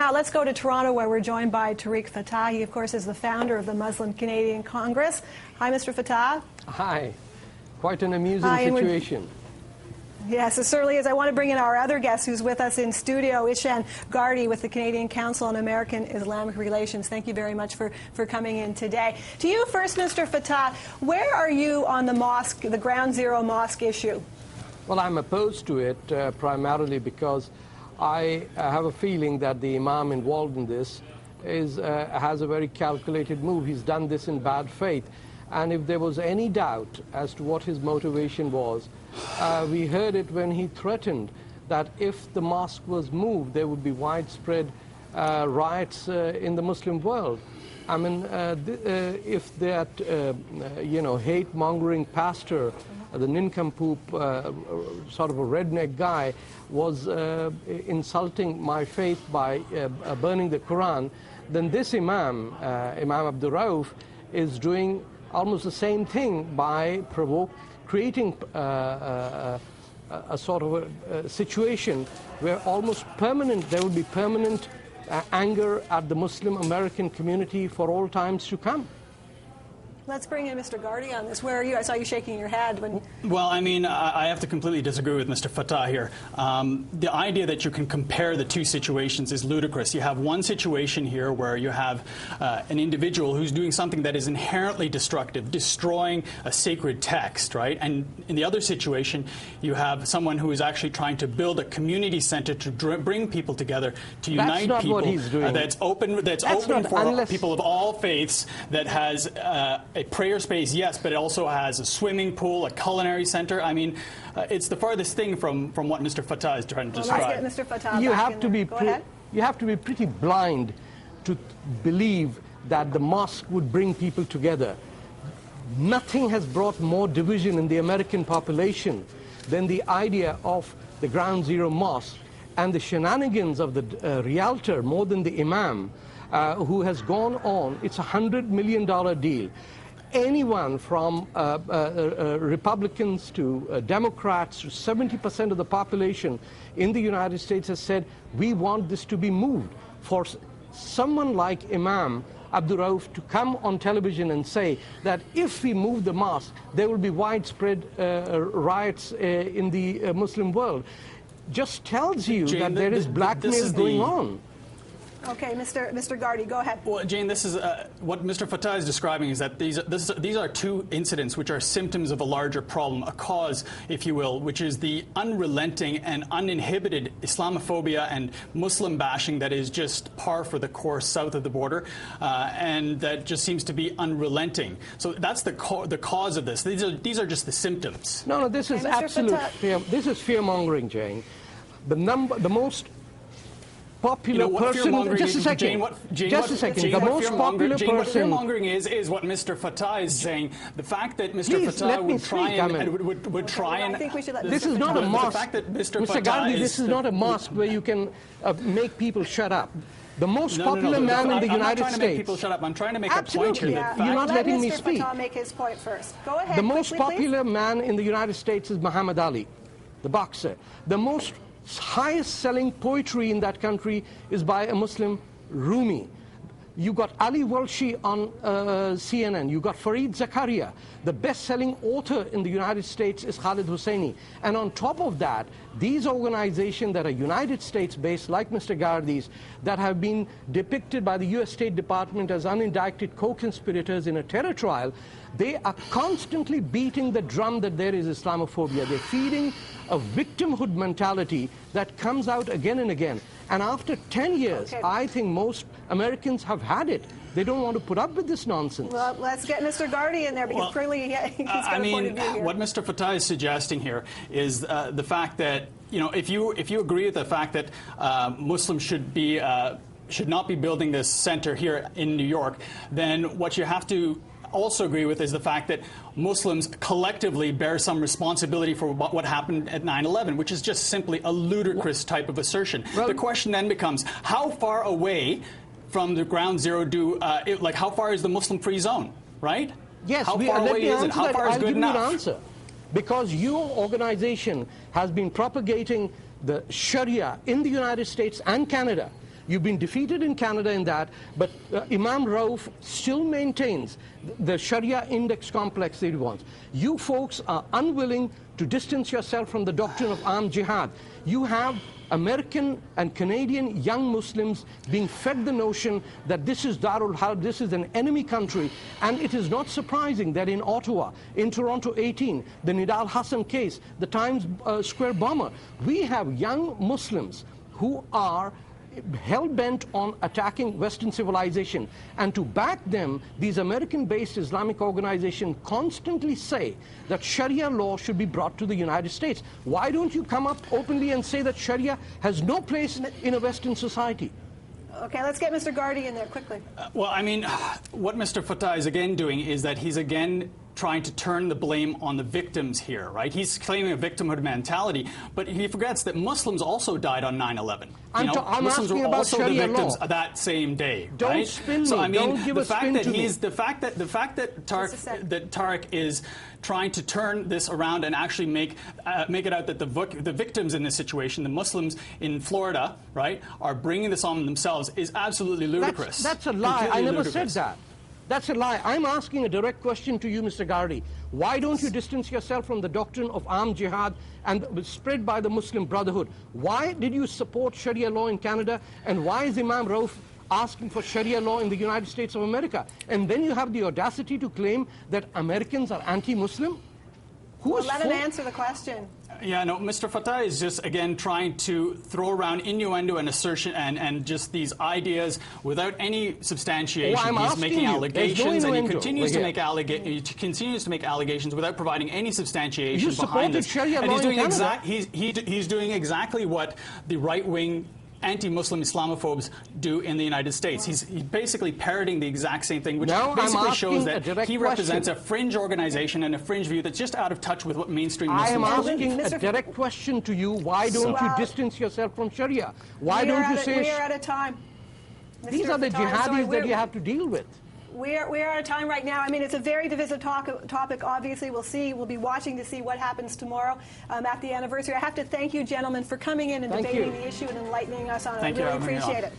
Now let's go to Toronto, where we're joined by Tariq Fatah. He, of course, is the founder of the Muslim Canadian Congress. Hi, Mr. Fatah. Hi. Quite an amusing situation. Yes, it certainly is. I want to bring in our other guest who's with us in studio, Ishan Gardi with the Canadian Council on American Islamic Relations. Thank you very much for coming in today. To you first, Mr. Fatah, where are you on the mosque, the Ground Zero mosque issue? Well, I'm opposed to it primarily because I have a feeling that the imam involved in this has a very calculated move. He's done this in bad faith. And if there was any doubt as to what his motivation was, we heard it when he threatened that if the mosque was moved, there would be widespread riots in the Muslim world. I mean, if that, hate-mongering pastor, the nincompoop, sort of a redneck guy, was insulting my faith by burning the Quran, then this imam, Imam Abdul Rauf, is doing almost the same thing by creating a sort of a situation where almost there will be permanent anger at the Muslim American community for all times to come. Let's bring in Mr. Gardi on this. Where are you? I saw you shaking your head. Well, I mean, I have to completely disagree with Mr. Fatah here. The idea that you can compare the two situations is ludicrous. You have one situation here where you have an individual who's doing something that is inherently destructive, destroying a sacred text, right? And in the other situation, you have someone who is actually trying to build a community center to bring people together, to unite people. That's not what he's doing. That's open for people of all faiths, that has a prayer space, yes, but it also has a swimming pool, a culinary center. I mean, it's the farthest thing from what Mr. Fatah is trying to describe. Let's get Mr. Fatah you back have to be you have to be pretty blind to believe that the mosque would bring people together. Nothing has brought more division in the American population than the idea of the Ground Zero mosque and the shenanigans of the realtor more than the imam, who has gone on. It's $100 million deal. Anyone from Republicans to Democrats to 70% of the population in the United States has said, we want this to be moved. For someone like Imam Abdul Rauf to come on television and say that if we move the mosque, there will be widespread riots in the Muslim world, just tells you that there is blackmail going on. Okay, Mr. Gardi, go ahead. Well, Jane, this is what Mr. Fatah is describing is that these are two incidents which are symptoms of a larger problem, a cause, if you will, which is the unrelenting and uninhibited Islamophobia and Muslim bashing that is just par for the course south of the border, and that just seems to be unrelenting. So that's the cause of this. These are just the symptoms. No, this is absolute fear. This is fear-mongering, Jane. The most popular person. Just a second. Just a second. The most popular person. What fear-mongering is what Mr. Fatah is saying. The fact that Mr. Fatah would try and. I think we should let this is not a mosque. The fact that Mr. Gardi, this is not a mosque where you can make people shut up. The most popular man in the United States. I'm not trying to make people shut up. I'm trying to make a point here. You're not letting me speak. Let Mr. Fatah make his point first. Go ahead. The most popular man in the United States is Muhammad Ali, the boxer. The most highest-selling poetry in that country is by a Muslim, Rumi. You got Ali Walshi on CNN. You got Fareed Zakaria. The best-selling author in the United States is Khalid Hosseini. And on top of that, these organizations that are United States-based, like Mr. Gardi's, that have been depicted by the U.S. State Department as unindicted co-conspirators in a terror trial, they are constantly beating the drum that there is Islamophobia. They're feeding a victimhood mentality that comes out again and again. And after 10 years, I think most Americans have had it. They don't want to put up with this nonsense. Well, let's get Mr. Gardi in there, because clearly he's got a point of view here. What Mr. Fatah is suggesting here is the fact that, if you agree with the fact that Muslims should not be building this center here in New York, then what you have to also agree with is the fact that Muslims collectively bear some responsibility for what happened at 9/11, which is just simply a ludicrous type of assertion. Well, the question then becomes, how far away from the Ground Zero how far is the Muslim-free zone, right? Yes, how far away is it? How far is good enough? I'll give you an answer. Because your organization has been propagating the Sharia in the United States and Canada You've been defeated in Canada in that, but Imam Rauf still maintains the Sharia index complex that he wants. You folks are unwilling to distance yourself from the doctrine of armed jihad. You have American and Canadian young Muslims being fed the notion that this is Darul Harb, this is an enemy country, and it is not surprising that in Ottawa, in Toronto 18, the Nidal Hassan case, the Times Square bomber, we have young Muslims who are hell-bent on attacking Western civilization. And to back them, these American-based Islamic organizations constantly say that Sharia law should be brought to the United States. Why don't you come up openly and say that Sharia has no place in a Western society? Okay, let's get Mr. Gardy in there quickly. Well, I mean, what Mr. Fatah is again doing is that he's again trying to turn the blame on the victims here, right? He's claiming a victimhood mentality, but he forgets that Muslims also died on 9/11. I'm Muslims asking were about also Sharia the victims law. that same day. Don't right? spin me. So I mean, Don't give a spin to me. The fact that Tariq is trying to turn this around and actually make it out that the victims in this situation, the Muslims in Florida, right, are bringing this on themselves is absolutely ludicrous. That's a lie. Completely I never ludicrous. said that. That's a lie. I'm asking a direct question to you, Mr. Gardy. Why don't you distance yourself from the doctrine of armed jihad and spread by the Muslim Brotherhood? Why did you support Sharia law in Canada, and why is Imam Rauf asking for Sharia law in the United States of America? And then you have the audacity to claim that Americans are anti-Muslim? Well, let him answer the question. Yeah, no, Mr. Fatah is just, again, trying to throw around innuendo and assertion and just these ideas without any substantiation. He's making allegations, and he continues to make allegations without providing any substantiation behind this. Sharia and law he's doing in Canada. he's doing exactly what the right-wing anti-Muslim Islamophobes do in the United States. He's basically parroting the exact same thing, which basically shows that he represents a fringe organization and a fringe view that's just out of touch with what mainstream Muslims I am believe. asking a direct question to you. Why don't you distance yourself from Sharia? Why don't you say... We are out of time. These are the jihadis that you have to deal with. We are out of time right now. I mean, it's a very divisive topic. Obviously, we'll be watching to see what happens tomorrow at the anniversary. I have to thank you, gentlemen, for coming in and debating the issue and enlightening us on it. I really appreciate it.